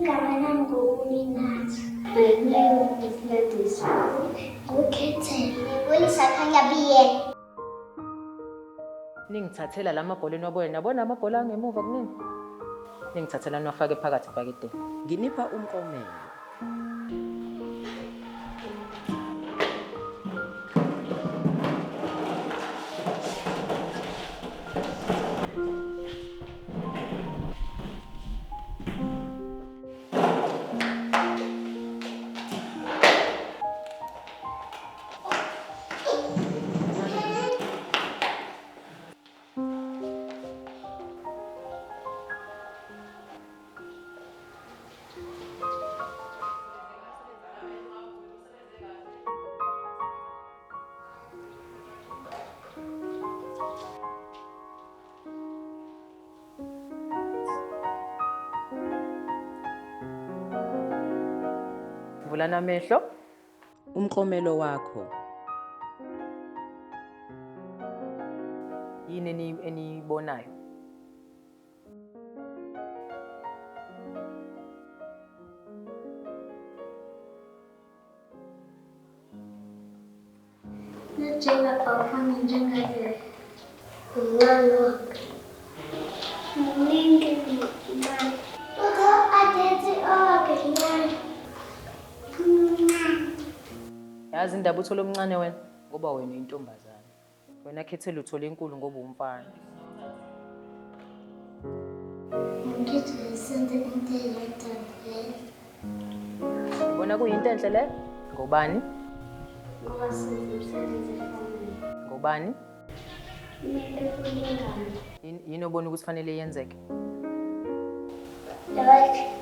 Igama lami ngokuminatha. Ngikuncedisa. Ukukhethela. Ngibonisa khanya biye. Ningithathela la mabhola enwabona nabona amabhola angemuva kunini. Ningithathela niwafake phakathi ebhakedeni. Nginipha umklomelo. Vulani amehlo. Umklomelo wakho. Yini enibonayo? Najenga awufani njengale. Umncane wakhe. Mningi mncane. Utho athethi owakhe mncane. Yazi indaba uthola omncane wena ngoba wena uyintombazane. Wena khethela uthola inkulu ngoba umfana. Ngithi ngisenze into eyodwa le. Ubona kuyinto enhle le? Ngobani? Ngoba senze umsebenzi efanele. Ngobani? Kumele kulingane. Yini obona ukuthi fanele yenzeke? Like